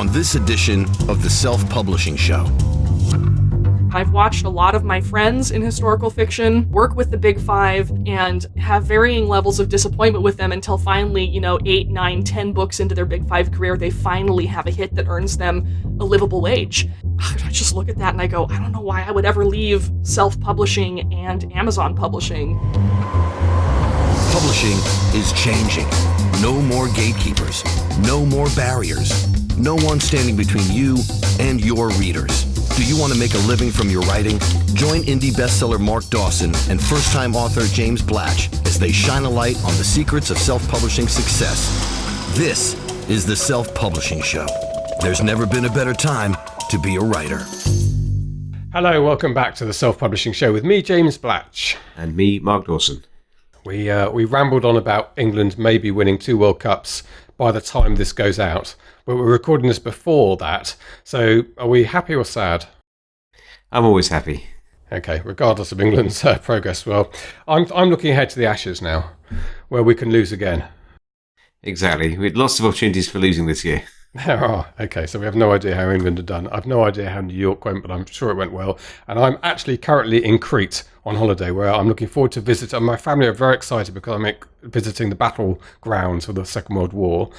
on this edition of the Self-Publishing Show. I've watched a lot of my friends in historical fiction work with the Big Five and have varying levels of disappointment with them until finally, 8, 9, 10 books into their Big Five career, they finally have a hit that earns them a livable wage. I just look at that and I go, I don't know why I would ever leave self-publishing and Amazon publishing. Publishing is changing. No more gatekeepers. No more barriers. No one standing between you and your readers. Do you want to make a living from your writing? Join indie bestseller Mark Dawson and first-time author James Blatch as they shine a light on the secrets of self-publishing success. This is the Self-Publishing Show. There's never been a better time to be a writer. Hello, welcome back to the Self-Publishing Show with me, James Blatch. And me, Mark Dawson. We rambled on about England maybe winning 2 World Cups by the time this goes out. But we're recording this before that. So are we happy or sad? I'm always happy. Okay, regardless of England's progress. Well, I'm looking ahead to the Ashes now, where we can lose again. Exactly. We had lots of opportunities for losing this year. There are. Okay, so we have no idea how England had done. I've no idea how New York went, but I'm sure it went well. And I'm actually currently in Crete on holiday, where I'm looking forward to visit. And my family are very excited because I'm visiting the battlegrounds of the Second World War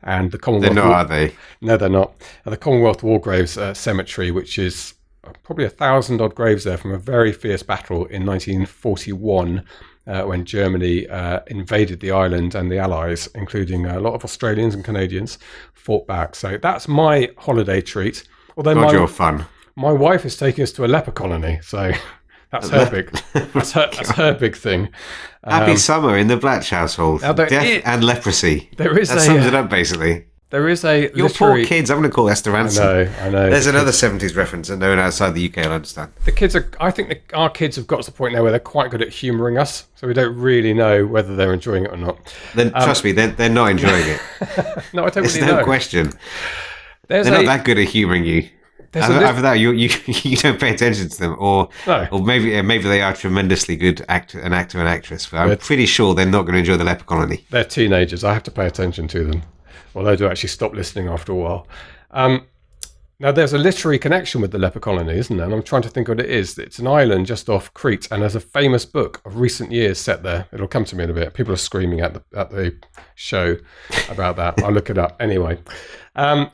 and the Commonwealth. They're not, are they? No, they're not. The Commonwealth War Graves Cemetery, which is probably 1,000 odd graves there from a very fierce battle in 1941. When Germany invaded the island and the Allies, including a lot of Australians and Canadians, fought back. So that's my holiday treat. Although you're fun. My wife is taking us to a leper colony, so that's her big. That's her big thing. Happy summer in the Blatch household. Death and leprosy. That sums it up basically. There is a Your poor kids. I'm going to call Esther Ransom. I know. There's another 70s reference that no one outside the UK will understand. I think our kids have got to the point now where they're quite good at humouring us, so we don't really know whether they're enjoying it or not. Then trust me, they're not enjoying it. No, I don't really know. There's no question. They're not that good at humouring you. Either that, you don't pay attention to them, or maybe they are tremendously good actor and actress. But I'm pretty sure they're not going to enjoy the leper colony. They're teenagers. I have to pay attention to them. Well, they do actually stop listening after a while. Now, there's a literary connection with the leper colony, isn't there? And I'm trying to think what it is. It's an island just off Crete, and there's a famous book of recent years set there. It'll come to me in a bit. People are screaming at the show about that. I'll look it up anyway.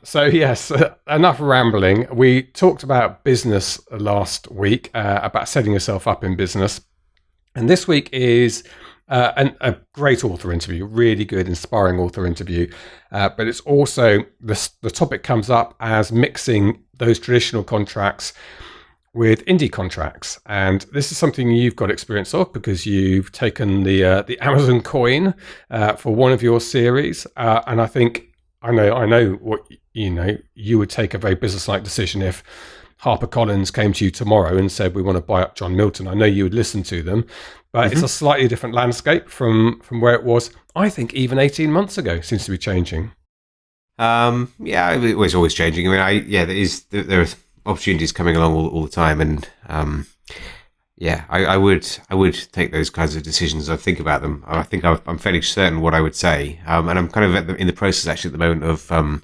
So yes, enough rambling. We talked about business last week, about setting yourself up in business. And this week is a great author interview, really good, inspiring author interview. But it's also, the topic comes up as mixing those traditional contracts with indie contracts. And this is something you've got experience of because you've taken the Amazon coin for one of your series. And I think, I know what, you would take a very business-like decision if HarperCollins came to you tomorrow and said, we want to buy up John Milton. I know you would listen to them, but It's a slightly different landscape from where it was, I think, even 18 months ago. Seems to be changing. Yeah, it was always changing. I mean, there are opportunities coming along all the time. And I would take those kinds of decisions. I think about them. I think I'm fairly certain what I would say. And I'm kind of in the process actually at the moment of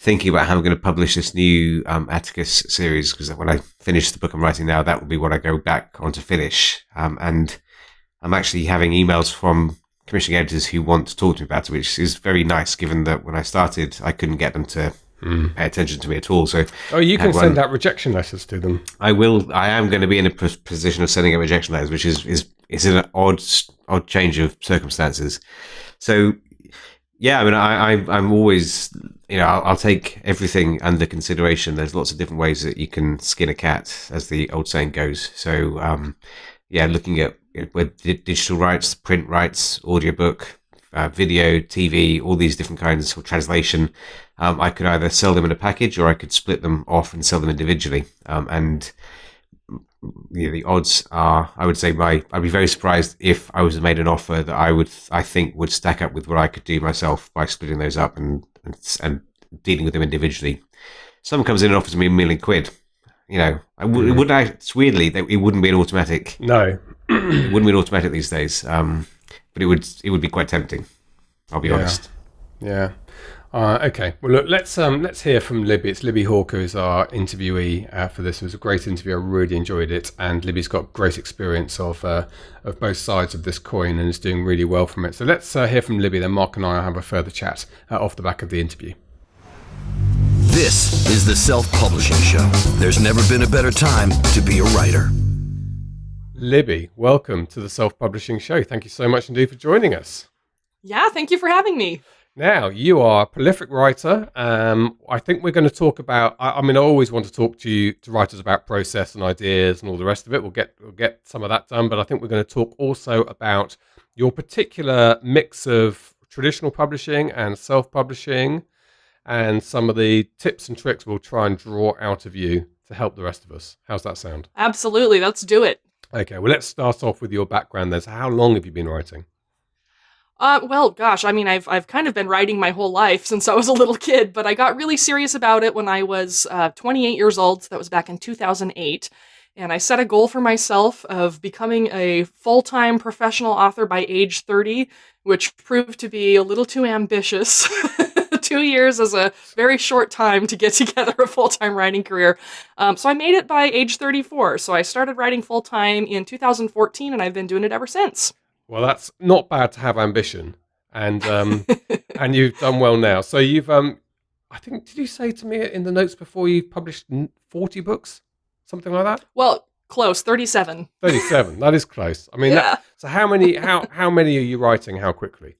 thinking about how I'm going to publish this new Atticus series, because when I finish the book I'm writing now, that will be what I go back on to finish. And I'm actually having emails from commissioning editors who want to talk to me about it, which is very nice, given that when I started, I couldn't get them to pay attention to me at all. So, you can send out rejection letters to them. I will. I am going to be in a position of sending out rejection letters, which is an odd change of circumstances. So, yeah, I mean, I'm always, I'll take everything under consideration. There's lots of different ways that you can skin a cat, as the old saying goes. So, looking at digital rights, print rights, audiobook, video, TV, all these different kinds of translation. I could either sell them in a package or I could split them off and sell them individually. And the odds are, I would say, I'd be very surprised if I was made an offer that I think would stack up with what I could do myself by splitting those up and dealing with them individually. Someone comes in and offers me £1 million. It's weirdly that it wouldn't be an automatic. No, it wouldn't be an automatic these days. But it would be quite tempting. I'll be honest. Yeah. Okay. Well, look, let's hear from Libby. It's Libby Hawker who's our interviewee for this. It was a great interview. I really enjoyed it, and Libby's got great experience of both sides of this coin and is doing really well from it. So let's hear from Libby. Then Mark and I will have a further chat off the back of the interview. This is the Self-Publishing Show. There's never been a better time to be a writer. Libby, welcome to the Self-Publishing Show. Thank you so much indeed for joining us. Yeah, thank you for having me. Now, you are a prolific writer. I think we're going to talk about, I always want to talk to writers about process and ideas and all the rest of it. We'll get some of that done, but I think we're going to talk also about your particular mix of traditional publishing and self-publishing and some of the tips and tricks we'll try and draw out of you to help the rest of us. How's that sound? Absolutely, let's do it. Okay, well, let's start off with your background then. So how long have you been writing? Well, gosh, I've kind of been writing my whole life since I was a little kid, but I got really serious about it when I was 28 years old. So that was back in 2008. And I set a goal for myself of becoming a full-time professional author by age 30, which proved to be a little too ambitious. 2 years is a very short time to get together a full-time writing career. So I made it by age 34. So I started writing full-time in 2014, and I've been doing it ever since. Well, that's not bad to have ambition, and and you've done well now. So you've, I think, did you say to me in the notes before you've published 40 books, something like that? Well, close, 37. 37. That is close. I mean, Yeah. so how many are you writing? How quickly?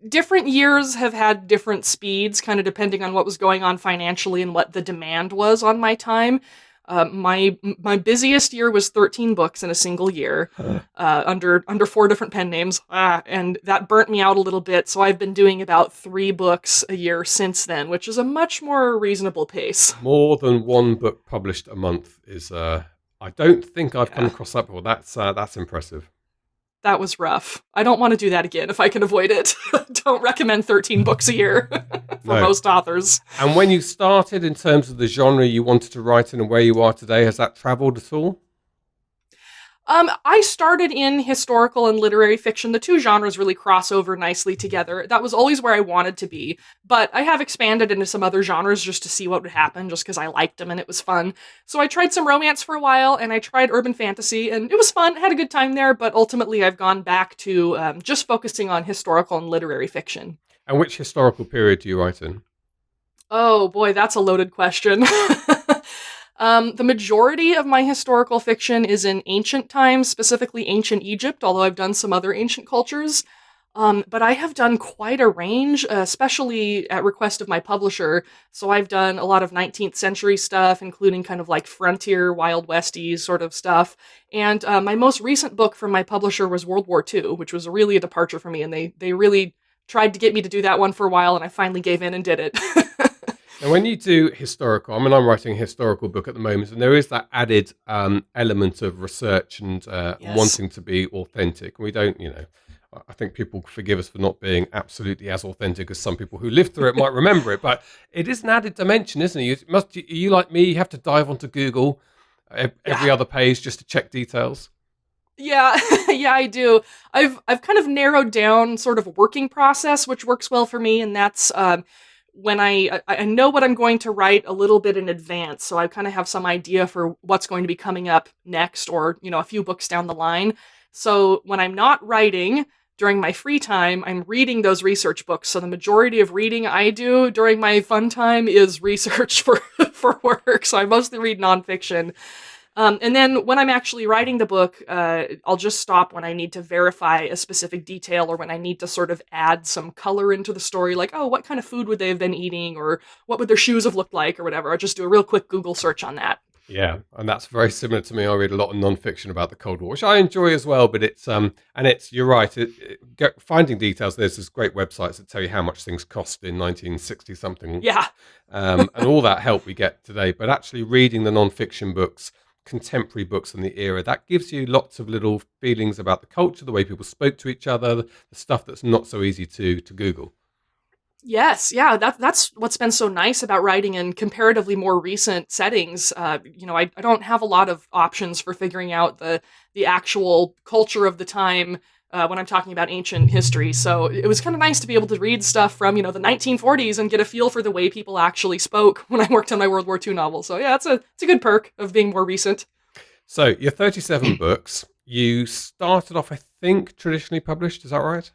Different years have had different speeds, kind of depending on what was going on financially and what the demand was on my time. My busiest year was 13 books in a single year, under 4 different pen names, and that burnt me out a little bit. So I've been doing about 3 books a year since then, which is a much more reasonable pace. More than 1 book published a month is. I don't think I've come across that before. That's impressive. That was rough. I don't want to do that again if I can avoid it. Don't recommend 13 books a year for most authors. And when you started, in terms of the genre you wanted to write in and where you are today, has that traveled at all? I started in historical and literary fiction. The 2 genres really cross over nicely together. That was always where I wanted to be, but I have expanded into some other genres just to see what would happen, just because I liked them and it was fun. So I tried some romance for a while, and I tried urban fantasy, and it was fun. I had a good time there, but ultimately I've gone back to just focusing on historical and literary fiction. And which historical period do you write in? Oh boy, that's a loaded question. The majority of my historical fiction is in ancient times, specifically ancient Egypt, although I've done some other ancient cultures. But I have done quite a range, especially at request of my publisher. So I've done a lot of 19th century stuff, including kind of like frontier, Wild Westies sort of stuff. And my most recent book from my publisher was World War II, which was really a departure for me. And they really tried to get me to do that one for a while, and I finally gave in and did it. And when you do historical, I'm writing a historical book at the moment, and there is that added element of research and Yes. wanting to be authentic. We don't, I think people forgive us for not being absolutely as authentic as some people who lived through it might remember it, but it is an added dimension, isn't it? You like me, you have to dive onto Google every other page just to check details. Yeah, yeah, I do. I've kind of narrowed down sort of a working process, which works well for me, and that's when I know what I'm going to write a little bit in advance, so I kind of have some idea for what's going to be coming up next, or a few books down the line. So when I'm not writing during my free time, I'm reading those research books. So the majority of reading I do during my fun time is research for work. So I mostly read nonfiction. And then when I'm actually writing the book, I'll just stop when I need to verify a specific detail, or when I need to sort of add some color into the story, like, oh, what kind of food would they have been eating, or what would their shoes have looked like, or whatever. I'll just do a real quick Google search on that. Yeah, and that's very similar to me. I read a lot of nonfiction about the Cold War, which I enjoy as well. But you're right. Finding details. There's this great websites that tell you how much things cost in 1960 something. Yeah. And all that help we get today. But actually reading the nonfiction books, contemporary books in the era, that gives you lots of little feelings about the culture, the way people spoke to each other, the stuff that's not so easy to Google. Yes, yeah, that's what's been so nice about writing in comparatively more recent settings. I don't have a lot of options for figuring out the actual culture of the time when I'm talking about ancient history. So it was kind of nice to be able to read stuff from, the 1940s and get a feel for the way people actually spoke when I worked on my World War II novel. So yeah, it's a good perk of being more recent. So your 37 books, you started off, I think, traditionally published. Is that right?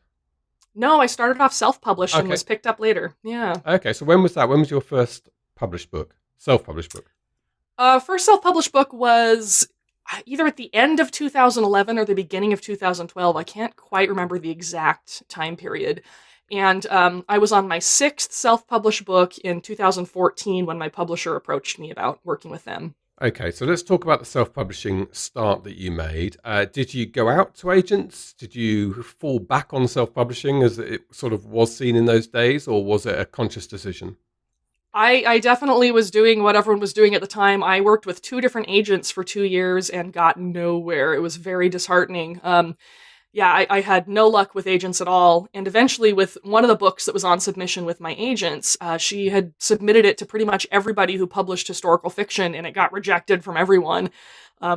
No, I started off self-published and Okay. was picked up later. Yeah. Okay, so when was that? When was your first published book? Self-published book? First self-published book was either at the end of 2011 or the beginning of 2012. I can't quite remember the exact time period. And I was on my 6th self-published book in 2014 when my publisher approached me about working with them. Okay, so let's talk about the self-publishing start that you made. Did you go out to agents? Did you fall back on self-publishing as it sort of was seen in those days, or was it a conscious decision? I definitely was doing what everyone was doing at the time. I worked with 2 different agents for 2 years and got nowhere. It was very disheartening. I had no luck with agents at all. And eventually with one of the books that was on submission with my agents, she had submitted it to pretty much everybody who published historical fiction, and it got rejected from everyone.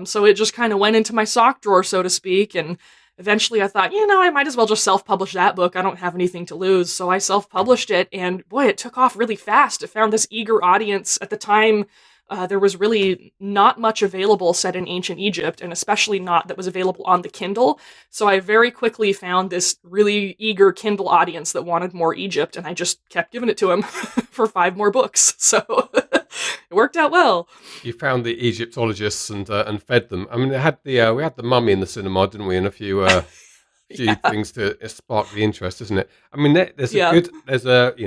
So it just kind of went into my sock drawer, so to speak. And eventually I thought, I might as well just self-publish that book. I don't have anything to lose. So I self-published it, and boy, it took off really fast. It found this eager audience. At the time, there was really not much available set in ancient Egypt, and especially not that was available on the Kindle. So I very quickly found this really eager Kindle audience that wanted more Egypt, and I just kept giving it to them for 5 more books. So it worked out well. You found the Egyptologists and fed them. I mean, we had the Mummy in the cinema, didn't we? And a few things to spark the interest, isn't it? I mean,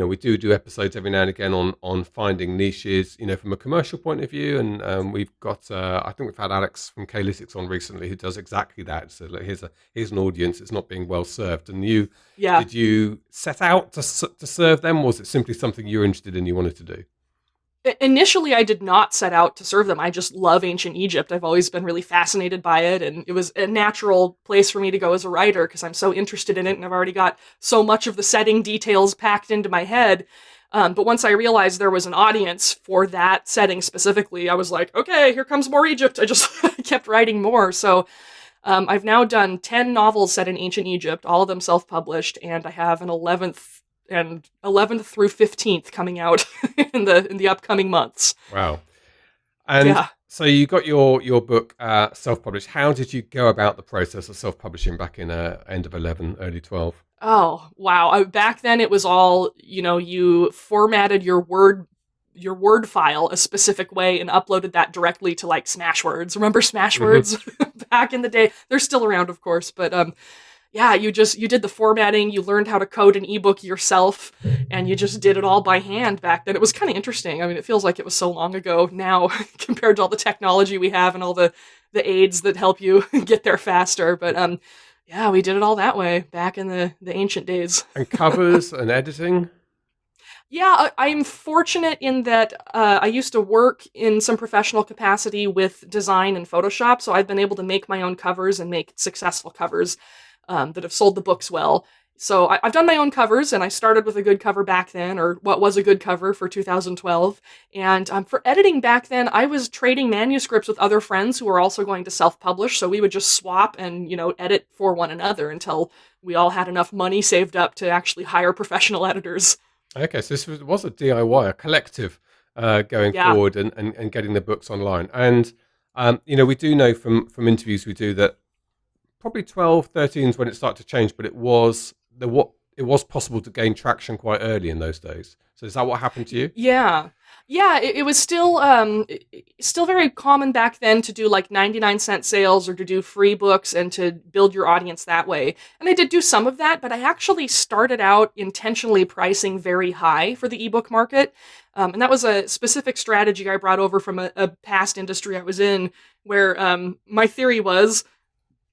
we do episodes every now and again on finding niches, from a commercial point of view, and we've got I think we've had Alex from K-Lytics on recently who does exactly that. So like, here's an audience that's not being well served, and did you set out to serve them, or was it simply something you were interested in, you wanted to do? Initially, I did not set out to serve them. I just love ancient Egypt. I've always been really fascinated by it, and it was a natural place for me to go as a writer because I'm so interested in it, and I've already got so much of the setting details packed into my head. But once I realized there was an audience for that setting specifically, I was like, okay, here comes more Egypt. I just kept writing more. So I've now done 10 novels set in ancient Egypt, all of them self-published, and I have an 11th through 15th coming out in the upcoming months. Wow. And so you got your book self-published. How did you go about the process of self-publishing back in end of 11, early 12? Oh, wow. Back then it was all, you formatted your Word file a specific way and uploaded that directly to like Smashwords. Remember Smashwords? Back in the day? They're still around, of course, but you did the formatting, you learned how to code an ebook yourself, and you just did it all by hand back then. It was kind of interesting. I mean, it feels like it was so long ago now compared to all the technology we have and all the aids that help you get there faster. But we did it all that way back in the ancient days. And covers and editing? Yeah, I'm fortunate in that I used to work in some professional capacity with design and Photoshop, so I've been able to make my own covers and make successful covers that have sold the books well. So I've done my own covers, and I started with a good cover back then, or what was a good cover for 2012. And for editing back then, I was trading manuscripts with other friends who were also going to self-publish, so we would just swap and, edit for one another until we all had enough money saved up to actually hire professional editors. Okay, so this was a DIY, a collective going forward and getting the books online. And, we do know from interviews we do that probably 12, 13 is when it started to change, but it was possible to gain traction quite early in those days. So is that what happened to you? Yeah. It was still very common back then to do like 99-cent sales or to do free books and to build your audience that way. And I did do some of that, but I actually started out intentionally pricing very high for the ebook market. And that was a specific strategy I brought over from a past industry I was in, where my theory was,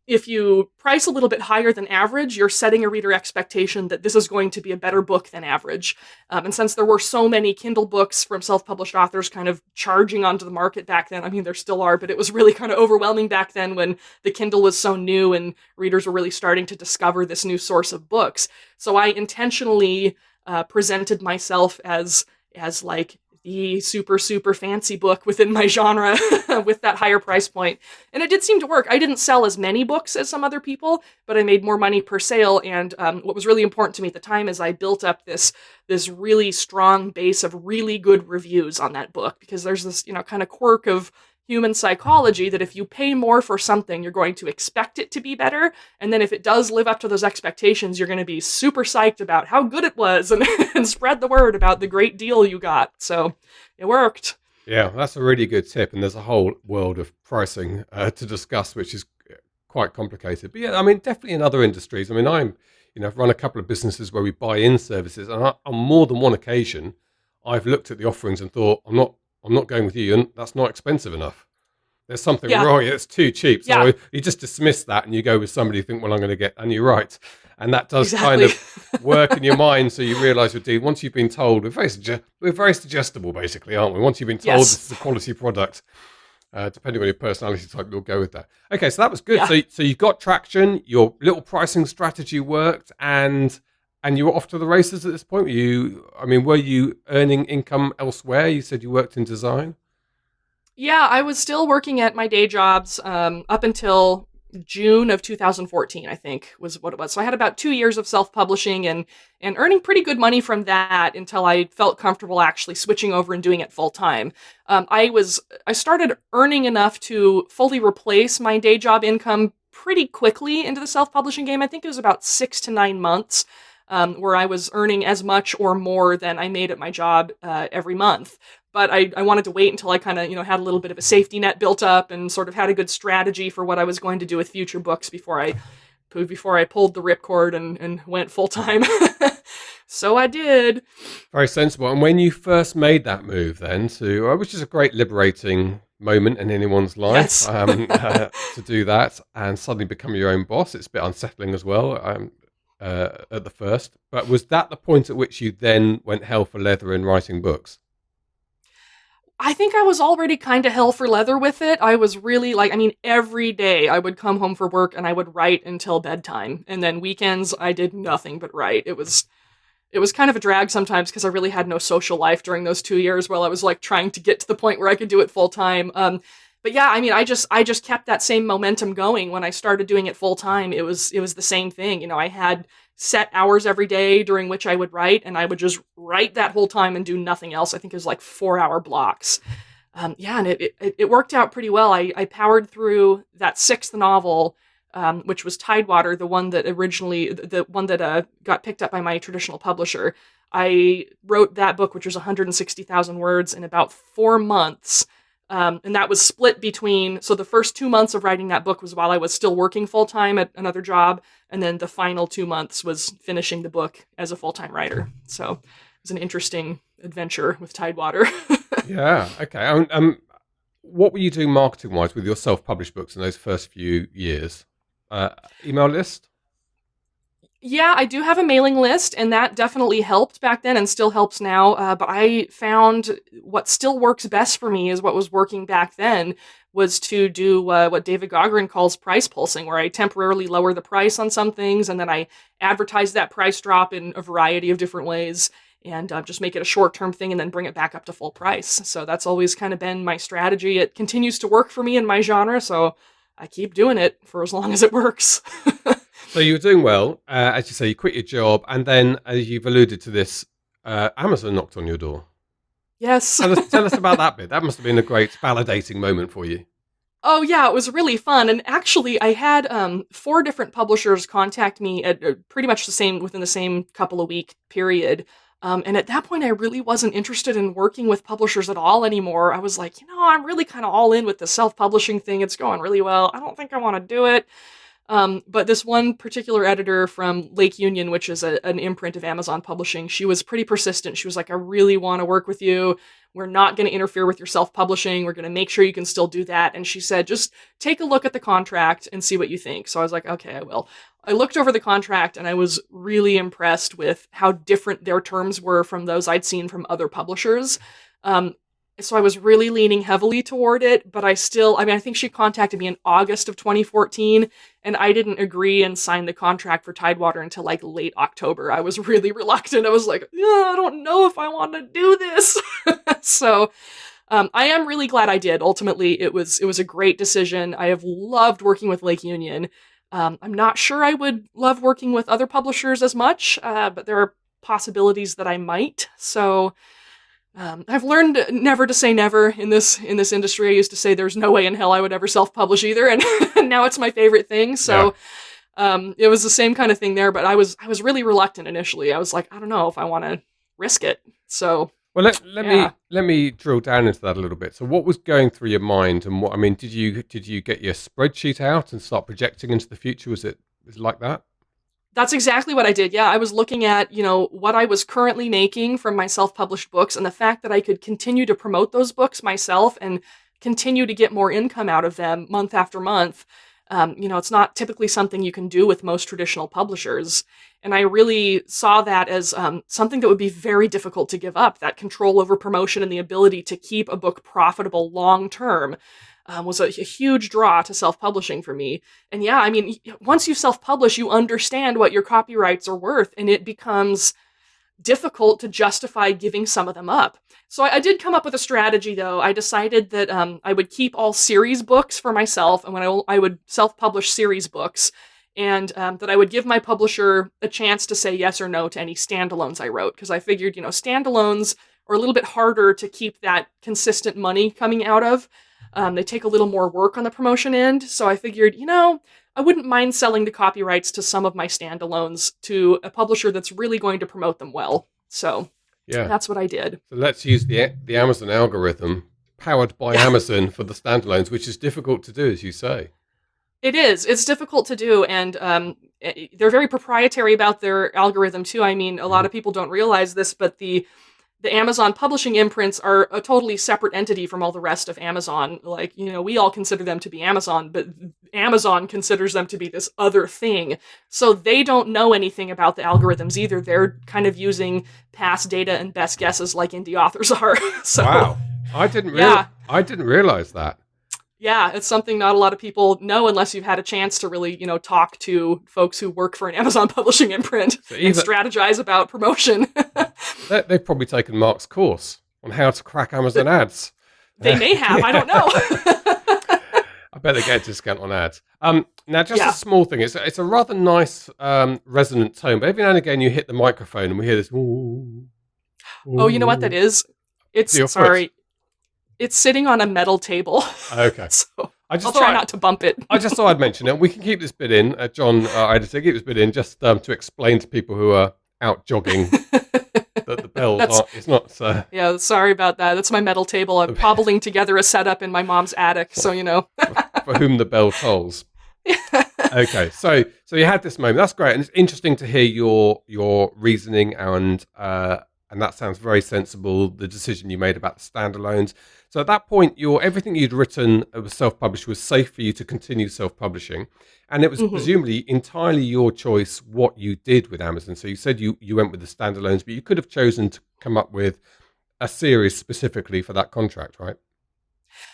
if you price a little bit higher than average, you're setting a reader expectation that this is going to be a better book than average. And since there were so many Kindle books from self-published authors kind of charging onto the market back then, I mean, there still are, but it was really kind of overwhelming back then when the Kindle was so new and readers were really starting to discover this new source of books. So I intentionally presented myself as like the super, super fancy book within my genre with that higher price point. And it did seem to work. I didn't sell as many books as some other people, but I made more money per sale. And what was really important to me at the time is I built up this really strong base of really good reviews on that book, because there's this, kind of quirk of human psychology that if you pay more for something, you're going to expect it to be better. And then if it does live up to those expectations, you're going to be super psyched about how good it was and spread the word about the great deal you got. So it worked. Yeah, that's a really good tip. And there's a whole world of pricing to discuss, which is quite complicated. But yeah, I mean, definitely in other industries. I mean, I've run a couple of businesses where we buy in services, and on more than one occasion, I've looked at the offerings and thought, I'm not going with you, and that's not expensive enough. There's something wrong. It's too cheap. So you just dismiss that and you go with somebody you think, well, I'm going to get, and you're right. And that does kind of work in your mind. So you realize once you've been told, we're very suggestible, basically, aren't we? Once you've been told this is a quality product, depending on your personality type, you'll go with that. Okay, so that was good. Yeah. So you got traction, your little pricing strategy worked, and you were off to the races at this point. Were you earning income elsewhere? You said you worked in design. Yeah, I was still working at my day jobs up until June of 2014, I think was what it was. So I had about 2 years of self-publishing and earning pretty good money from that until I felt comfortable actually switching over and doing it full time. I started earning enough to fully replace my day job income pretty quickly into the self-publishing game. I think it was about 6 to 9 months. Where I was earning as much or more than I made at my job every month. But I wanted to wait until I kind of, had a little bit of a safety net built up and sort of had a good strategy for what I was going to do with future books before I pulled the ripcord and went full time. So I did. Very sensible. And when you first made that move then which is a great liberating moment in anyone's life, to do that and suddenly become your own boss, it's a bit unsettling as well. At the first, but was that the point at which you then went hell for leather in writing books? I think I was already kind of hell for leather with it. I was really every day I would come home for work and I would write until bedtime. And then weekends I did nothing but write. It was kind of a drag sometimes because I really had no social life during those 2 years while I was trying to get to the point where I could do it full time. But yeah, I just kept that same momentum going when I started doing it full time. It was the same thing. I had set hours every day during which I would write, and I would just write that whole time and do nothing else. I think it was 4-hour blocks. And it worked out pretty well. I powered through that 6th novel, which was Tidewater, the one that got picked up by my traditional publisher. I wrote that book, which was 160,000 words, in about 4 months. And that was split between, so the first 2 months of writing that book was while I was still working full-time at another job, and then the final 2 months was finishing the book as a full-time writer. So it was an interesting adventure with Tidewater. Yeah, okay. What were you doing marketing-wise with your self-published books in those first few years? Email list? Yeah, I do have a mailing list, and that definitely helped back then and still helps now. But I found what still works best for me is what was working back then was to do what David Gauguin calls price pulsing, where I temporarily lower the price on some things, and then I advertise that price drop in a variety of different ways and just make it a short-term thing and then bring it back up to full price. So that's always kind of been my strategy. It continues to work for me in my genre, so I keep doing it for as long as it works. So you were doing well, as you say, you quit your job, and then, as you've alluded to this, Amazon knocked on your door. Yes. Tell us about that bit. That must have been a great validating moment for you. Oh yeah, it was really fun. And actually I had 4 different publishers contact me at pretty much within the same couple of week period. And at that point I really wasn't interested in working with publishers at all anymore. I was like, I'm really kind of all in with the self-publishing thing. It's going really well. I don't think I want to do it. But this one particular editor from Lake Union, which is an imprint of Amazon Publishing, she was pretty persistent. She was like, I really want to work with you. We're not going to interfere with your self-publishing. We're going to make sure you can still do that. And she said, just take a look at the contract and see what you think. So I was like, okay, I will. I looked over the contract and I was really impressed with how different their terms were from those I'd seen from other publishers. So I was really leaning heavily toward it, but I think she contacted me in August of 2014, and I didn't agree and sign the contract for Tidewater until like late October. I was really reluctant. I was like, I don't know if I want to do this. So I am really glad I did. Ultimately, it was a great decision. I have loved working with Lake Union. I'm not sure I would love working with other publishers as much, but there are possibilities that I might. So I've learned never to say never in this industry. I used to say there's no way in hell I would ever self-publish either, and now it's my favorite thing. So it was the same kind of thing there, but I was really reluctant initially. I was like, I don't know if I want to risk it. So well, let me drill down into that a little bit. So what was going through your mind, and did you get your spreadsheet out and start projecting into the future? Was it like that? That's exactly what I did. Yeah, I was looking at, what I was currently making from my self-published books, and the fact that I could continue to promote those books myself and continue to get more income out of them month after month. It's not typically something you can do with most traditional publishers. And I really saw that as something that would be very difficult to give up. That control over promotion and the ability to keep a book profitable long term was a huge draw to self-publishing for me. And yeah, once you self-publish, you understand what your copyrights are worth, and it becomes difficult to justify giving some of them up. So I did come up with a strategy, though. I decided that I would keep all series books for myself, and when I would self-publish series books, and that I would give my publisher a chance to say yes or no to any standalones I wrote, because I figured, standalones are a little bit harder to keep that consistent money coming out of. They take a little more work on the promotion end, so I figured, I wouldn't mind selling the copyrights to some of my standalones to a publisher that's really going to promote them well. So that's what I did. So let's use the Amazon algorithm powered by Amazon for the standalones, which is difficult to do, as you say. It is. It's difficult to do, and they're very proprietary about their algorithm, too. A lot of people don't realize this, but the Amazon publishing imprints are a totally separate entity from all the rest of Amazon. Like, we all consider them to be Amazon, but Amazon considers them to be this other thing. So they don't know anything about the algorithms either. They're kind of using past data and best guesses like indie authors are. So, wow. I didn't realize that. Yeah, it's something not a lot of people know unless you've had a chance to really, talk to folks who work for an Amazon publishing imprint and strategize about promotion. They've probably taken Mark's course on how to crack Amazon ads. They may have. I don't know. I bet they get a discount on ads. Now, just a small thing. It's a rather nice resonant tone, but every now and again you hit the microphone and we hear this. Ooh, oh, you know what that is? It's sitting on a metal table. Okay. So I'll try not to bump it. I just thought I'd mention it. We can keep this bit in. John, our editor, keep this bit in just to explain to people who are out jogging that the bell is not... Yeah, sorry about that. That's my metal table. I'm cobbling together a setup in my mom's attic, so for whom the bell tolls. Okay, so you had this moment. That's great. And it's interesting to hear your reasoning and that sounds very sensible, the decision you made about the standalones. So at that point, everything you'd written was self-published was safe for you to continue self-publishing. And it was presumably entirely your choice what you did with Amazon. So you said you went with the standalones, but you could have chosen to come up with a series specifically for that contract, right?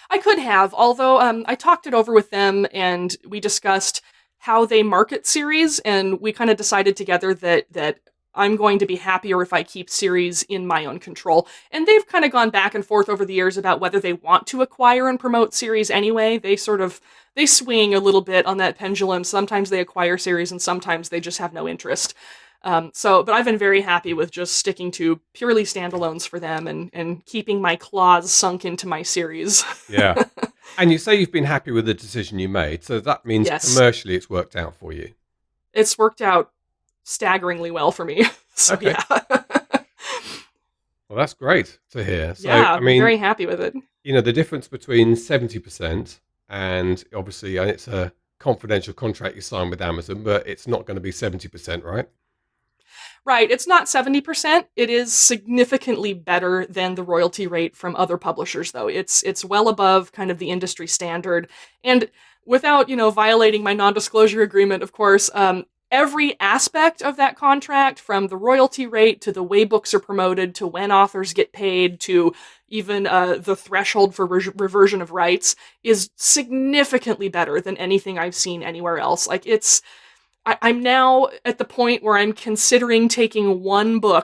I could have, although I talked it over with them and we discussed how they market series, and we kind of decided together that I'm going to be happier if I keep series in my own control. And they've kind of gone back and forth over the years about whether they want to acquire and promote series anyway. They swing a little bit on that pendulum. Sometimes they acquire series and sometimes they just have no interest. But I've been very happy with just sticking to purely standalones for them and keeping my claws sunk into my series. Yeah. And you say you've been happy with the decision you made. So that means commercially it's worked out for you. It's worked out staggeringly well for me. So, okay. Yeah. Well, that's great to hear. So, yeah, I'm very happy with it. The difference between 70% and obviously it's a confidential contract you sign with Amazon, but it's not going to be 70%, right? Right. It's not 70%. It is significantly better than the royalty rate from other publishers, though. It's well above kind of the industry standard. And without, violating my non-disclosure agreement, of course, every aspect of that contract, from the royalty rate to the way books are promoted to when authors get paid to even the threshold for reversion of rights, is significantly better than anything I've seen anywhere else. Like, I'm now at the point where I'm considering taking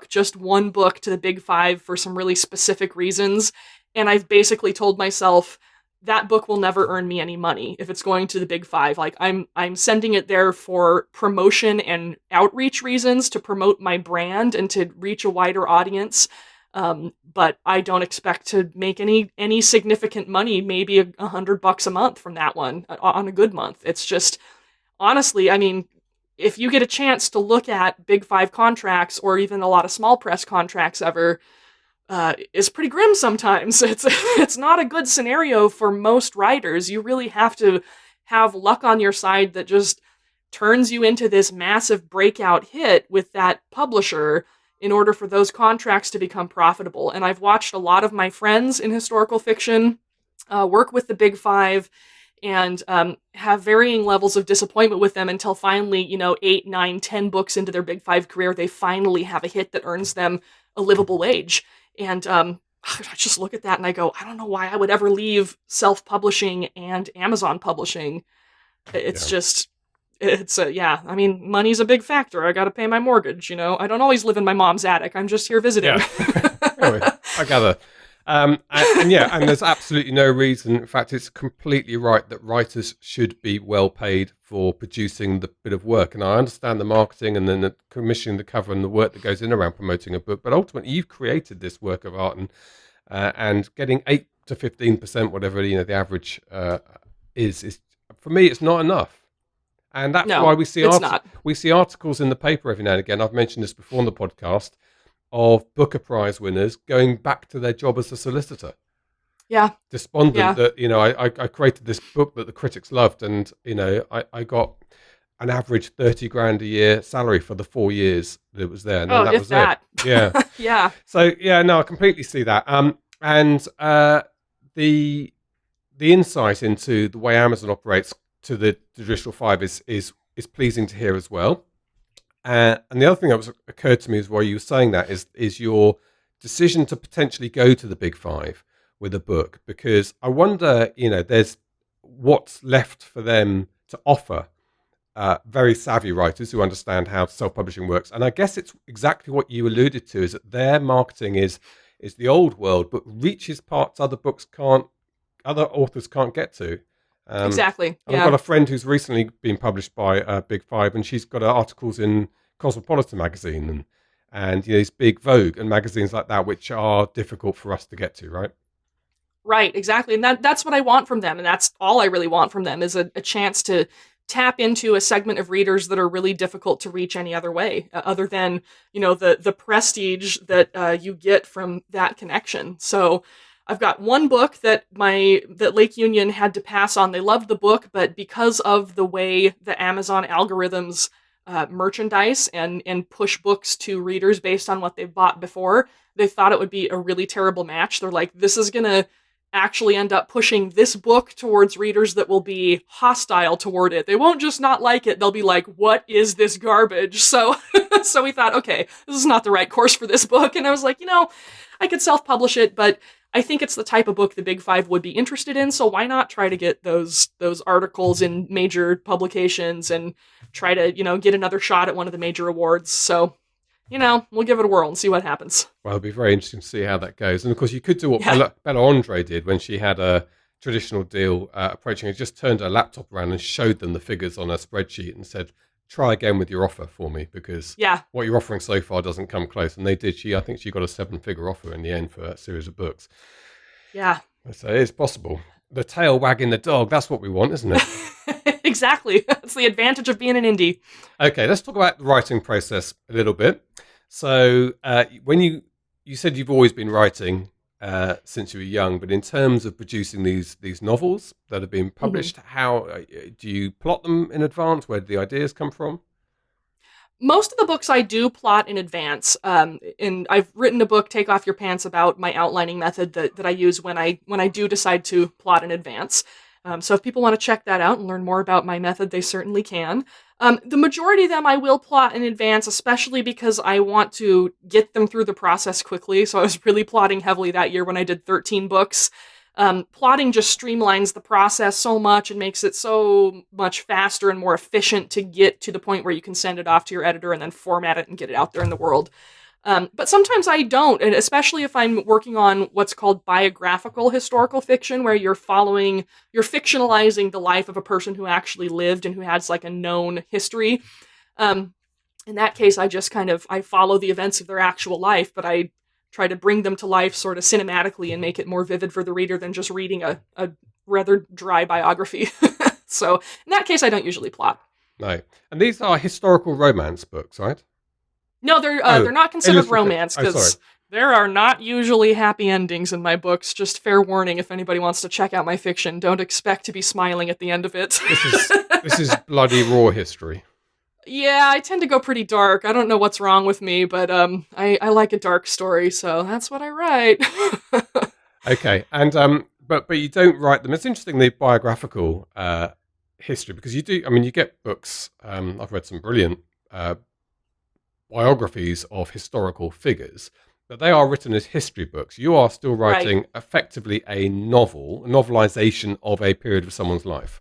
just one book to the Big Five for some really specific reasons. And I've basically told myself that book will never earn me any money if it's going to the Big Five. Like, I'm sending it there for promotion and outreach reasons, to promote my brand and to reach a wider audience. But I don't expect to make any significant money, maybe $100 a month from that one on a good month. It's just, honestly, I mean, if you get a chance to look at Big Five contracts, or even a lot of small press contracts ever, is pretty grim sometimes. It's not a good scenario for most writers. You really have to have luck on your side that just turns you into this massive breakout hit with that publisher in order for those contracts to become profitable. And I've watched a lot of my friends in historical fiction work with the Big Five and have varying levels of disappointment with them until finally, 8, 9, 10 books into their Big Five career, they finally have a hit that earns them a livable wage. And I just look at that and I go, I don't know why I would ever leave self-publishing and Amazon publishing. I mean, money's a big factor. I got to pay my mortgage, I don't always live in my mom's attic. I'm just here visiting. Yeah. Anyway, I gather. And there's absolutely no reason. In fact, it's completely right that writers should be well paid for producing the bit of work. And I understand the marketing and then the commissioning the cover and the work that goes in around promoting a book. But ultimately, you've created this work of art, and getting 8 to 15%, whatever the average is for me, it's not enough. And that's why we see articles in the paper every now and again. I've mentioned this before on the podcast, of Booker Prize winners going back to their job as a solicitor. Yeah. Despondent that, I created this book that the critics loved, and, I got an average 30 grand a year salary for the 4 years that it was there. And then that was it. Yeah. Yeah. So, I completely see that. And the insight into the way Amazon operates to the traditional five is pleasing to hear as well. And the other thing that occurred to me is while you were saying that is your decision to potentially go to the Big Five with a book, because I wonder, there's what's left for them to offer very savvy writers who understand how self-publishing works. And I guess it's exactly what you alluded to, is that their marketing is the old world, but reaches parts other authors can't get to. Exactly. Yeah. I've got a friend who's recently been published by Big Five, and she's got articles in Cosmopolitan magazine and these big Vogue and magazines like that, which are difficult for us to get to, right? Right, exactly. And that's what I want from them. And that's all I really want from them, is a chance to tap into a segment of readers that are really difficult to reach any other way, other than, the prestige that you get from that connection. So I've got one book that Lake Union had to pass on. They loved the book, but because of the way the Amazon algorithms merchandise and push books to readers based on what they've bought before, they thought it would be a really terrible match. They're like, this is going to actually end up pushing this book towards readers that will be hostile toward it. They won't just not like it. They'll be like, what is this garbage? So we thought, okay, this is not the right course for this book. And I was like, I could self-publish it, but I think it's the type of book the Big Five would be interested in, so why not try to get those articles in major publications and try to, get another shot at one of the major awards. So, we'll give it a whirl and see what happens. Well, it'll be very interesting to see how that goes. And of course, you could do what Bella Andre did when she had a traditional deal approaching. It just turned her laptop around and showed them the figures on a spreadsheet and said, try again with your offer for me, because what you're offering so far doesn't come close. And they did. I think she got a 7-figure offer in the end for a series of books. Yeah. So it is possible. The tail wagging the dog, that's what we want, isn't it? Exactly. That's the advantage of being an indie. Okay, let's talk about the writing process a little bit. So when you said you've always been writing since you were young, but in terms of producing these novels that have been published, how do you plot them in advance? Where do the ideas come from? Most of the books I do plot in advance, and I've written a book, Take Off Your Pants, about my outlining method that I use when I do decide to plot in advance. So if people want to check that out and learn more about my method, they certainly can. The majority of them I will plot in advance, especially because I want to get them through the process quickly. So I was really plotting heavily that year when I did 13 books. Plotting just streamlines the process so much and makes it so much faster and more efficient to get to the point where you can send it off to your editor and then format it and get it out there in the world. But sometimes I don't, and especially if I'm working on what's called biographical historical fiction, where you're fictionalizing the life of a person who actually lived and who has like a known history. In that case, I follow the events of their actual life, but I try to bring them to life sort of cinematically and make it more vivid for the reader than just reading a rather dry biography. So in that case, I don't usually plot. No. And these are historical romance books, right? No, they're not considered romance because there are not usually happy endings in my books. Just fair warning, if anybody wants to check out my fiction, don't expect to be smiling at the end of it. This is bloody raw history. Yeah, I tend to go pretty dark. I don't know what's wrong with me, but I like a dark story, so that's what I write. Okay, and but you don't write them. It's interesting, the biographical history, because you do. I mean, you get books. I've read some brilliant biographies of historical figures, but they are written as history books. You are still writing effectively a novelization of a period of someone's life.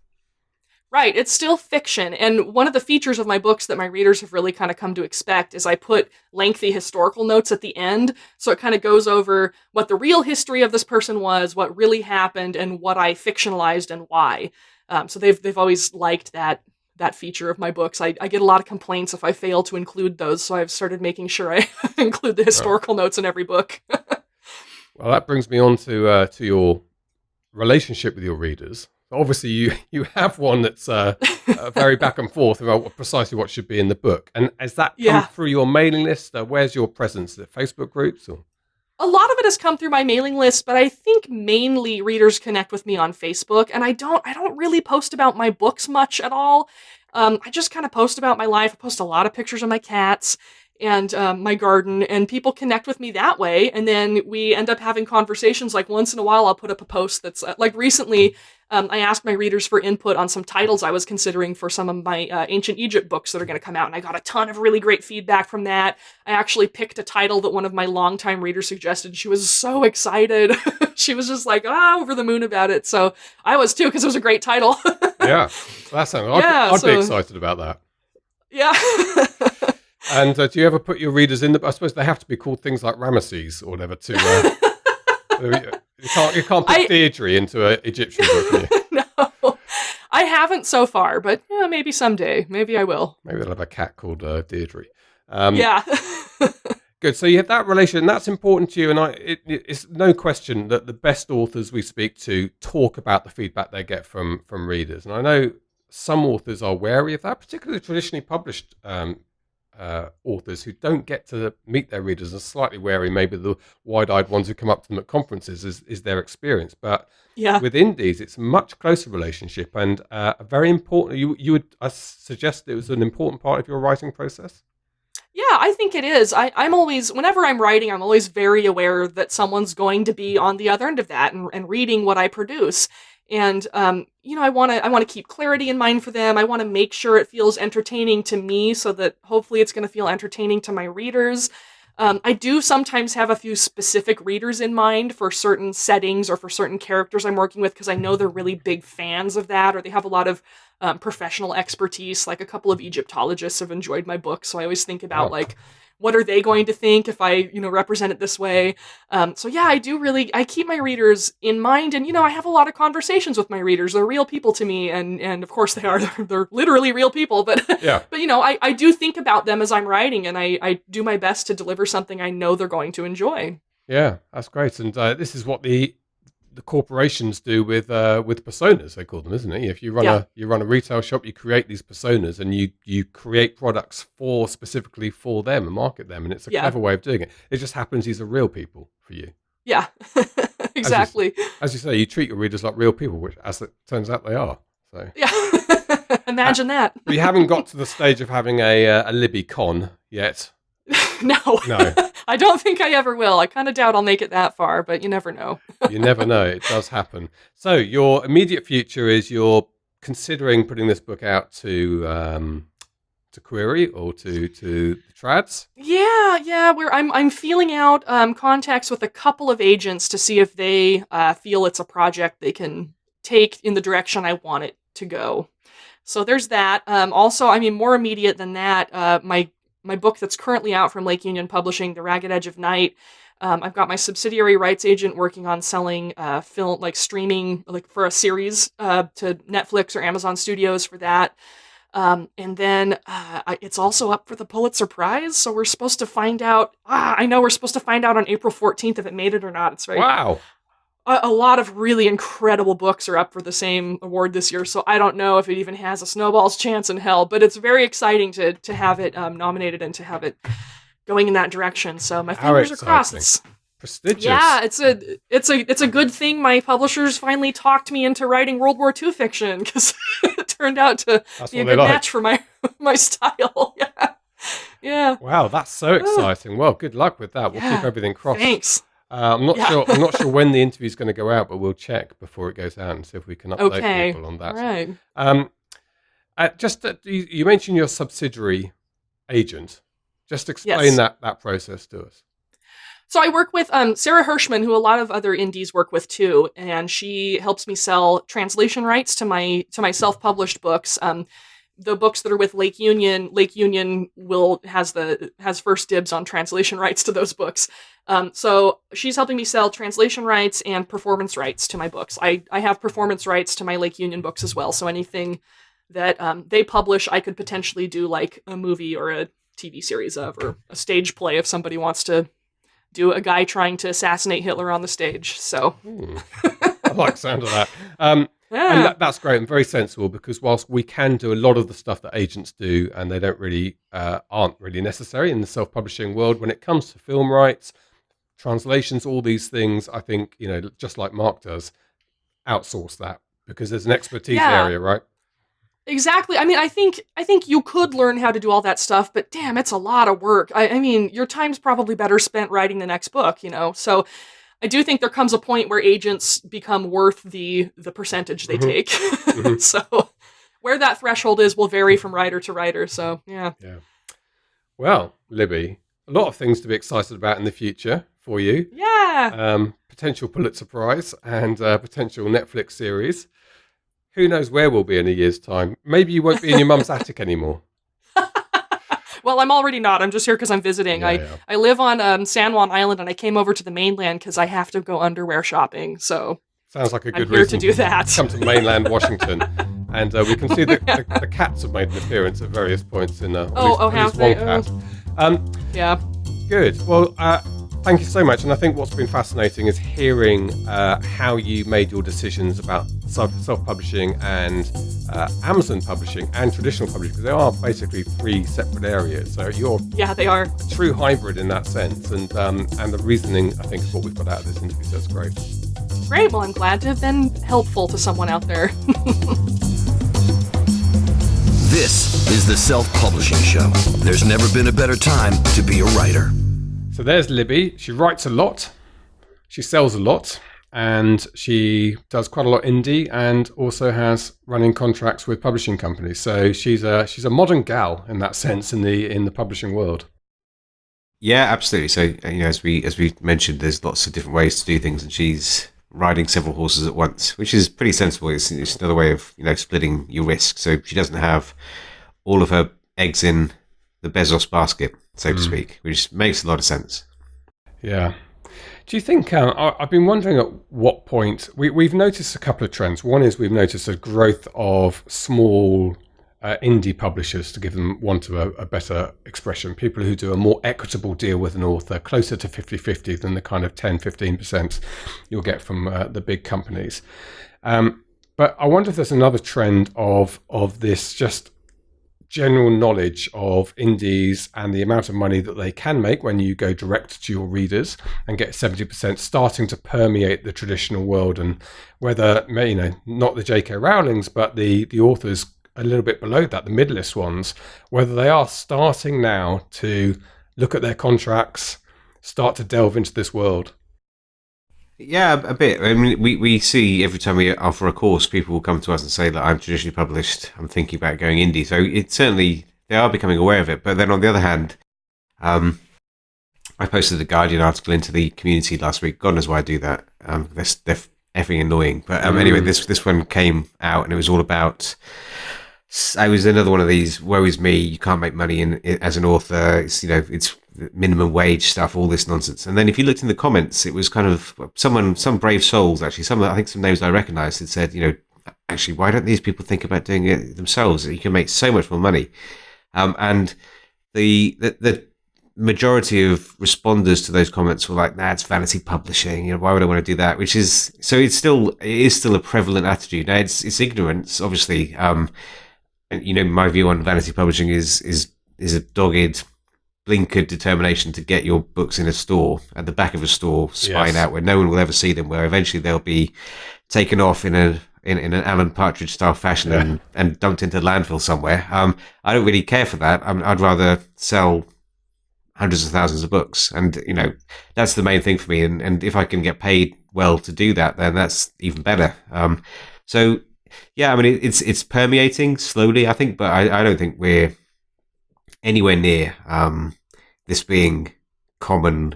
Right, it's still fiction, and one of the features of my books that my readers have really kind of come to expect is I put lengthy historical notes at the end, so it kind of goes over what the real history of this person was, what really happened, and what I fictionalized and why. So they've always liked that feature of my books. I get a lot of complaints if I fail to include those, so I've started making sure I include the historical notes in every book. Well, that brings me on to your relationship with your readers. Obviously, you have one that's very back and forth about precisely what should be in the book. And has that come through your mailing list? Where's your presence? Is it Facebook groups? Or? A lot of it has come through my mailing list, but I think mainly readers connect with me on Facebook. And I don't really post about my books much at all. I just kind of post about my life. I post a lot of pictures of my cats and my garden, and people connect with me that way. And then we end up having conversations. Like once in a while, I'll put up a post that's like recently, I asked my readers for input on some titles I was considering for some of my ancient Egypt books that are going to come out, and I got a ton of really great feedback from that. I actually picked a title that one of my longtime readers suggested. She was so excited. She was just like, over the moon about it. So I was too, because it was a great title. Yeah, that's something. I'd be excited about that. Yeah. And do you ever put your readers in I suppose they have to be called things like Ramesses or whatever to... you can't put Deirdre into an Egyptian book, can you? No, I haven't so far, but maybe someday. Maybe I will. Maybe they'll have a cat called Deirdre. Yeah. Good. So you have that relation, and that's important to you. And it's no question that the best authors we speak to talk about the feedback they get from readers. And I know some authors are wary of that, particularly traditionally published authors who don't get to meet their readers are slightly wary. Maybe the wide-eyed ones who come up to them at conferences is their experience. But with indies, it's a much closer relationship and a very important. You would suggest it was an important part of your writing process? Yeah, I think it is. I'm always, whenever I'm writing, I'm always very aware that someone's going to be on the other end of that and reading what I produce. And, I want to keep clarity in mind for them. I want to make sure it feels entertaining to me so that hopefully it's going to feel entertaining to my readers. I do sometimes have a few specific readers in mind for certain settings or for certain characters I'm working with because I know they're really big fans of that, or they have a lot of professional expertise. Like a couple of Egyptologists have enjoyed my book, so I always think about what are they going to think if I, represent it this way? So yeah, I keep my readers in mind, and I have a lot of conversations with my readers. They're real people to me, and of course they are. They're literally real people, but yeah. But I do think about them as I'm writing, and I do my best to deliver something I know they're going to enjoy. Yeah, that's great, and this is what the corporations do with personas, they call them, isn't it? If you run a retail shop, you create these personas and you create products specifically for them and market them, and it's a clever way of doing it. It just happens these are real people for you. Yeah, exactly. As you say, you treat your readers like real people, which, as it turns out, they are. So yeah, imagine that. We haven't got to the stage of having a Libby con yet. No. I don't think I ever will. I kind of doubt I'll make it that far, but you never know. You never know. It does happen. So your immediate future is you're considering putting this book out to to Query or to the Trads? Yeah. Where I'm feeling out contacts with a couple of agents to see if they feel it's a project they can take in the direction I want it to go. So there's that. Also, I mean, more immediate than that, my book that's currently out from Lake Union Publishing, The Ragged Edge of Night. I've got my subsidiary rights agent working on selling film, like streaming, like for a series to Netflix or Amazon Studios for that. And then it's also up for the Pulitzer Prize, so we're supposed to find out. I know we're supposed to find out on April 14th if it made it or not. It's very Wow. A lot of really incredible books are up for the same award this year, so I don't know if it even has a snowball's chance in hell, but it's very exciting to have it nominated and to have it going in that direction. So my fingers are crossed. It's prestigious. Yeah, it's a good thing my publishers finally talked me into writing World War II fiction, because it turned out to be a good match for my style. Yeah. Wow, that's so exciting. Well, good luck with that. We'll keep everything crossed. Thanks. I'm not sure when the interview is going to go out, but we'll check before it goes out and see if we can update people on that. All right. You mentioned your subsidiary agent. Just explain that process to us. So I work with Sarah Hirschman, who a lot of other indies work with too, and she helps me sell translation rights to my self-published books. The books that are with Lake Union has first dibs on translation rights to those books. So she's helping me sell translation rights and performance rights to my books. I have performance rights to my Lake Union books as well. So anything that they publish, I could potentially do like a movie or a TV series of, or a stage play if somebody wants to do a guy trying to assassinate Hitler on the stage. So I like the sound of that. And that's great and very sensible, because whilst we can do a lot of the stuff that agents do, and they don't really aren't really necessary in the self-publishing world, when it comes to film rights, translations, all these things, I think, just like Mark does, outsource that, because there's an expertise area, right? Exactly. I mean, I think you could learn how to do all that stuff, but damn, it's a lot of work. I mean, your time's probably better spent writing the next book, So I do think there comes a point where agents become worth the percentage they take. So where that threshold is will vary from writer to writer. So yeah. Well, Libby, a lot of things to be excited about in the future for you. Yeah. Potential Pulitzer Prize and potential Netflix series. Who knows where we'll be in a year's time? Maybe you won't be in your mum's attic anymore. Well, I'm already not. I'm just here because I'm visiting. I live on San Juan Island, and I came over to the mainland because I have to go underwear shopping. So sounds like a good reason reason to do that. Come to mainland Washington, and we can see the cats have made an appearance at various points in at least one cat. Yeah. Good. Well, thank you so much. And I think what's been fascinating is hearing how you made your decisions about self-publishing and Amazon publishing and traditional publishing, because they are basically three separate areas. So they are a true hybrid in that sense. And the reasoning, I think, is what we've got out of this interview. So it's great. Great. Well, I'm glad to have been helpful to someone out there. This is the Self-Publishing Show. There's never been a better time to be a writer. So there's Libby. She writes a lot, she sells a lot, and she does quite a lot indie, and also has running contracts with publishing companies. So she's a modern gal in that sense in the publishing world. Yeah, absolutely. So as we mentioned, there's lots of different ways to do things, and she's riding several horses at once, which is pretty sensible. It's another way of splitting your risk. So she doesn't have all of her eggs in the Bezos basket, so to speak, which makes a lot of sense. Yeah. Do you think, I've been wondering at what point, we've noticed a couple of trends. One is we've noticed a growth of small indie publishers, to give them want of a better expression, people who do a more equitable deal with an author, closer to 50-50 than the kind of 10-15% you'll get from the big companies. But I wonder if there's another trend of this just general knowledge of indies and the amount of money that they can make when you go direct to your readers and get 70% starting to permeate the traditional world, and whether, not the J.K. Rowlings, but the authors a little bit below that, the mid-list ones, whether they are starting now to look at their contracts, start to delve into this world. Yeah, a bit. I mean, we see every time we offer a course, people will come to us and say that I'm traditionally published, I'm thinking about going indie. So it certainly they are becoming aware of it. But then on the other hand, I posted a Guardian article into the community last week. God knows why I do that. They're effing annoying. But anyway, this one came out, and it was all about. I was another one of these. Woe is me! You can't make money as an author. It's it's minimum wage stuff, all this nonsense. And then if you looked in the comments, it was kind of some brave souls actually. I think some names I recognised had said, actually, why don't these people think about doing it themselves? You can make so much more money. And the majority of responders to those comments were like, "Nah, it's vanity publishing. Why would I want to do that?" Which is so. It is still a prevalent attitude. Now it's ignorance, obviously. And my view on vanity publishing is a dogged, blinkered determination to get your books in a store, at the back of a store, spying out where no one will ever see them, where eventually they'll be taken off in an Alan Partridge style fashion and dumped into landfill somewhere. I don't really care for that. I'd rather sell hundreds of thousands of books, and that's the main thing for me. And if I can get paid well to do that, then that's even better. So yeah, I mean it's permeating slowly, I think, but I don't think we're anywhere near this being common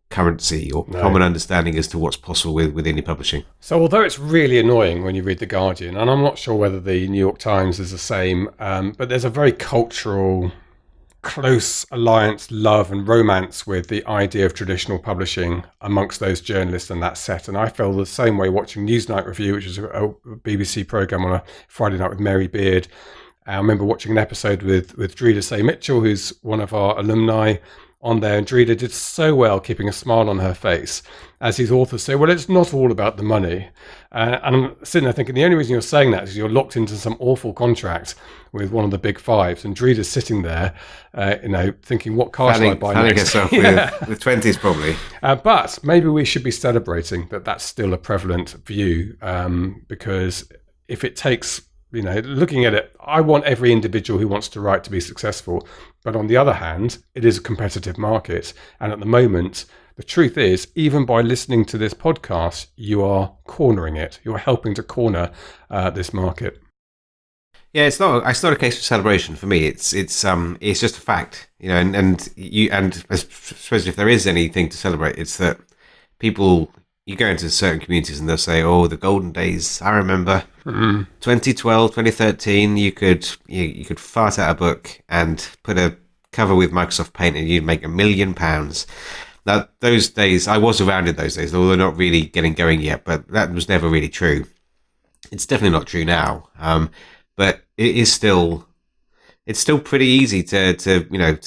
currency or common understanding as to what's possible with indie publishing. So although it's really annoying when you read The Guardian, and I'm not sure whether the New York Times is the same, but there's a very cultural, close alliance, love and romance with the idea of traditional publishing amongst those journalists and that set. And I feel the same way watching Newsnight Review, which is a BBC programme on a Friday night with Mary Beard. I remember watching an episode with Dreda Say Mitchell, who's one of our alumni, on there, and Dreda did so well keeping a smile on her face as these authors say, well, it's not all about the money. And I'm sitting there thinking the only reason you're saying that is you're locked into some awful contract with one of the big fives, and Dreda's sitting there, thinking, what car shall I buy next? Herself with 20s probably. But maybe we should be celebrating that that's still a prevalent view, because if it takes... looking at it, I want every individual who wants to write to be successful. But on the other hand, it is a competitive market. And at the moment, the truth is, even by listening to this podcast, you are cornering it. You're helping to corner this market. Yeah, it's not a case of celebration for me. It's just a fact, and I suppose if there is anything to celebrate, it's that people... You go into certain communities and they'll say, "Oh, the golden days! I remember 2012, 2013. You could fart out a book and put a cover with Microsoft Paint, and you'd make £1 million." Now, those days, I was around in those days, although not really getting going yet. But that was never really true. It's definitely not true now. But it is still. It's still pretty easy to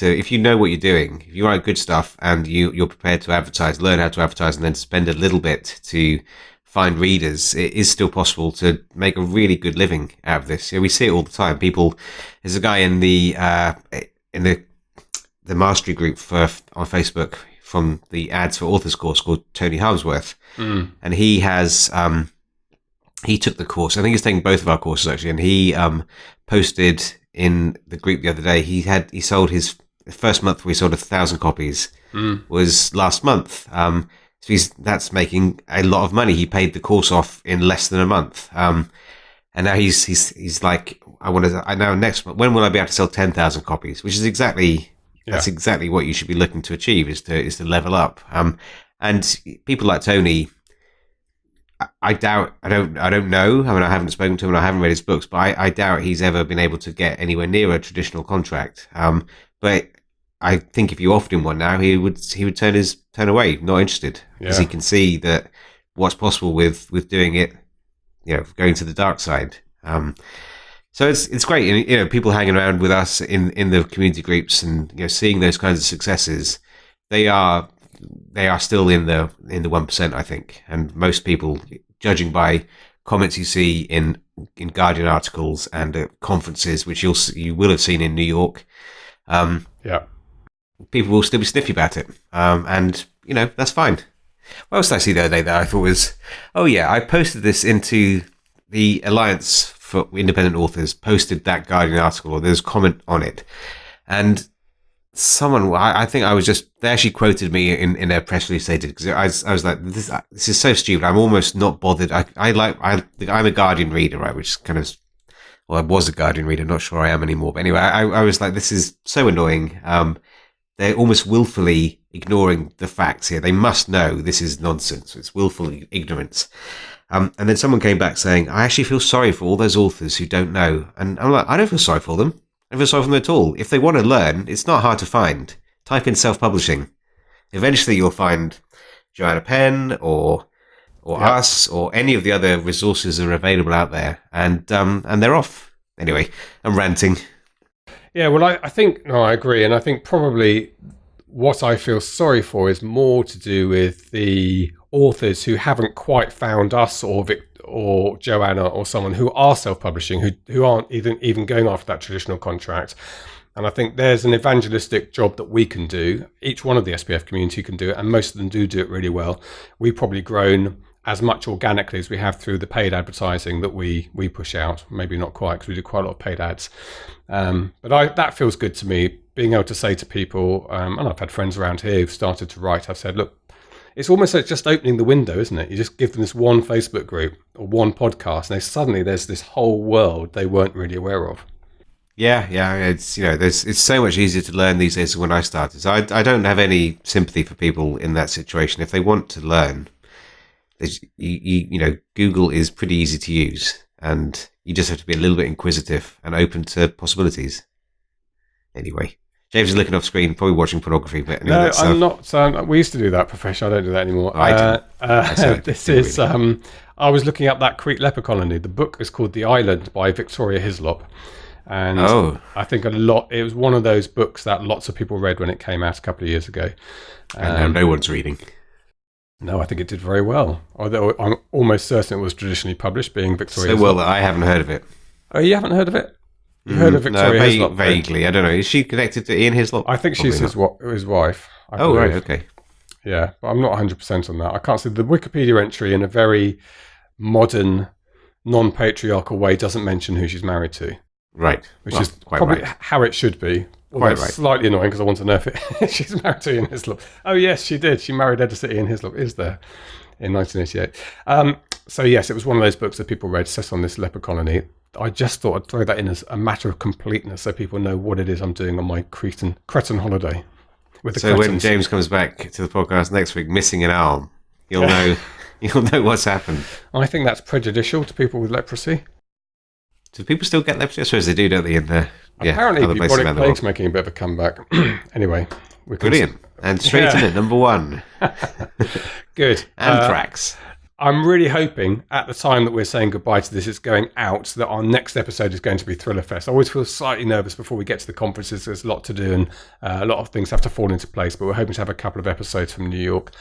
if you know what you're doing, if you write good stuff and you're prepared to advertise, learn how to advertise, and then spend a little bit to find readers, it is still possible to make a really good living out of this. We see it all the time. There's a guy in the mastery group on Facebook from the Ads for Authors course called Tony Harmsworth, and he has he took the course. I think he's taking both of our courses actually, and he posted in the group the other day, he sold his first month where he sold 1,000 copies was last month. So that's making a lot of money. He paid the course off in less than a month. And now he's like, now next month, when will I be able to sell 10,000 copies? Which is that's exactly what you should be looking to achieve, is to level up. And people like Tony, I doubt, I don't know. I mean, I haven't spoken to him and I haven't read his books, but I doubt he's ever been able to get anywhere near a traditional contract. But I think if you offered him one now, he would turn away, not interested, because he can see that what's possible with doing it, going to the dark side. So it's great, and people hanging around with us in the community groups and seeing those kinds of successes. They are still in the 1%, I think, and most people, judging by comments you see in Guardian articles and at conferences, which you will have seen in New York, people will still be sniffy about it, and that's fine. What else did I see the other day that I thought was, I posted this into the Alliance for Independent Authors, posted that Guardian article, or there's a comment on it, and someone, I think they actually quoted me in their press release they did, because I was like, this is so stupid. I'm almost not bothered. I'm a Guardian reader, right? Which is kind of Well, I was a Guardian reader. Not sure I am anymore. But anyway, I was like, this is so annoying. They're almost willfully ignoring the facts here. They must know this is nonsense. It's willful ignorance. And then someone came back saying, I actually feel sorry for all those authors who don't know. And I'm like, I don't feel sorry for them. I don't feel sorry for them at all. If they want to learn, it's not hard to find. Type in self-publishing. Eventually you'll find Joanna Penn or us or any of the other resources that are available out there. And they're off. Anyway, I'm ranting. Yeah, well, I agree. And I think probably what I feel sorry for is more to do with the authors who haven't quite found us or Joanna or someone who are self-publishing, who aren't even going after that traditional contract. And I think there's an evangelistic job that we can do. Each one of the SPF community can do it, and most of them do it really well. We've probably grown as much organically as we have through the paid advertising that we push out. Maybe not quite, because we do quite a lot of paid ads. But that feels good to me, being able to say to people, and I've had friends around here who've started to write, I've said, look, it's almost like just opening the window, isn't it? You just give them this one Facebook group or one podcast, and suddenly there's this whole world they weren't really aware of. Yeah, it's it's so much easier to learn these days than when I started. So I don't have any sympathy for people in that situation. If they want to learn, Google is pretty easy to use, and you just have to be a little bit inquisitive and open to possibilities. Anyway, James is looking off screen, probably watching pornography. But anyway, no, I'm not. We used to do that professionally. I don't do that anymore. I was looking up that Crete leper colony. The book is called The Island by Victoria Hislop. And I think it was one of those books that lots of people read when it came out a couple of years ago. And no one's reading. No, I think it did very well. Although I'm almost certain it was traditionally published, being Victoria. So well that I haven't heard of it. Oh, you haven't heard of it? You heard of Victoria Hislop? Vaguely. I don't know. Is she connected to Ian Hislop? I think she's his wife. Oh, right. Okay. Yeah, but I'm not 100% on that. I can't see the Wikipedia entry in a very modern, non-patriarchal way doesn't mention who she's married to. Right. Which is probably how it should be. Quite right. Slightly annoying because I want to know if she's married to Ian Hislop. Oh, yes, she did. She married editor Ian Hislop, is there, in 1988. So, yes, it was one of those books that people read, set on this leper colony. I just thought I'd throw that in as a matter of completeness so people know what it is I'm doing on my Cretan holiday. So when James comes back to the podcast next week missing an arm, you'll know what's happened. I think that's prejudicial to people with leprosy. Do people still get leprosy? I suppose they do, don't they? Apparently, bubonic plague's making a bit of a comeback. Anyway. Brilliant. And straight in at number one. Good. Anthrax. I'm really hoping at the time that we're saying goodbye to this, it's going out, that our next episode is going to be Thriller Fest. I always feel slightly nervous before we get to the conferences. There's a lot to do and a lot of things have to fall into place, but we're hoping to have a couple of episodes from New York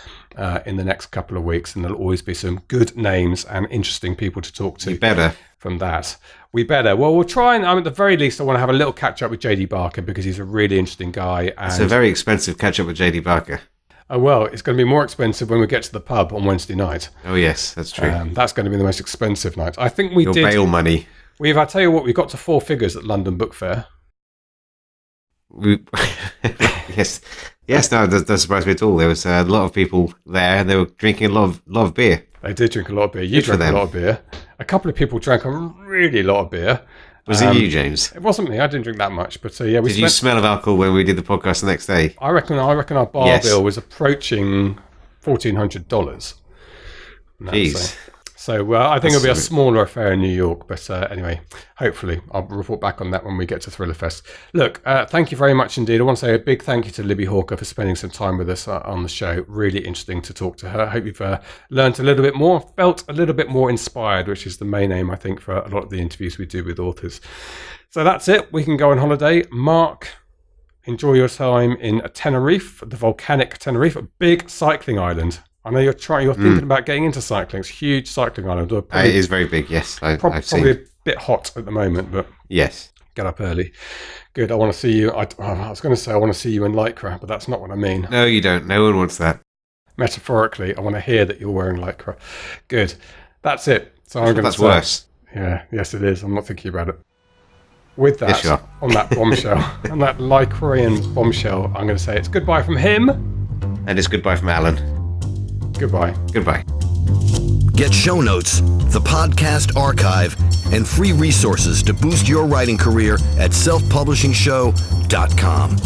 in the next couple of weeks, and there'll always be some good names and interesting people to talk to. We better. From that. We better. Well, we'll try and, at the very least, I want to have a little catch up with JD Barker because he's a really interesting guy. And it's a very expensive catch up with JD Barker. Oh, well, it's going to be more expensive when we get to the pub on Wednesday night. Oh, yes, that's true. That's going to be the most expensive night. I think Your bail money. I tell you what, we got to 4 figures at London Book Fair. Yes, no, that doesn't surprise me at all. There was a lot of people there, and they were drinking a lot of beer. They did drink a lot of beer. You drank a lot of beer. A couple of people drank a really lot of beer. Was it you, James? It wasn't me. I didn't drink that much. But yeah, did you smell of alcohol when we did the podcast the next day? I reckon our bar bill was approaching $1,400. Jeez. So I think it'll be a smaller affair in New York. But anyway, hopefully I'll report back on that when we get to Thriller Fest. Look, thank you very much indeed. I want to say a big thank you to Libby Hawker for spending some time with us on the show. Really interesting to talk to her. I hope you've learned a little bit more, felt a little bit more inspired, which is the main aim, I think, for a lot of the interviews we do with authors. So that's it. We can go on holiday. Mark, enjoy your time in Tenerife, the volcanic Tenerife, a big cycling island. I know you're thinking about getting into cycling. It's a huge cycling island. It is very big, yes. I've seen. Probably a bit hot at the moment, but yes. Get up early. Good. I want to see you. I was going to say I want to see you in Lycra, but that's not what I mean. No, you don't. No one wants that. Metaphorically, I want to hear that you're wearing Lycra. Good. That's it. So I'm going to That's worse. Yeah. Yes, it is. I'm not thinking about it. With that, on that bombshell, on that Lycrian bombshell, I'm going to say it's goodbye from him. And it's goodbye from Alan. Goodbye. Goodbye. Get show notes, the podcast archive, and free resources to boost your writing career at selfpublishingshow.com.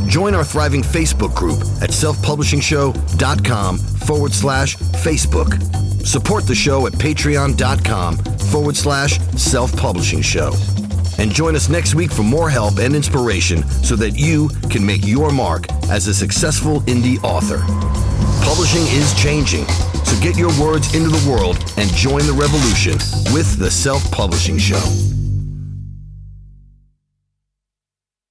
Join our thriving Facebook group at selfpublishingshow.com/Facebook. Support the show at patreon.com/selfpublishingshow. And join us next week for more help and inspiration so that you can make your mark as a successful indie author. Publishing is changing, so get your words into the world and join the revolution with the Self-Publishing Show.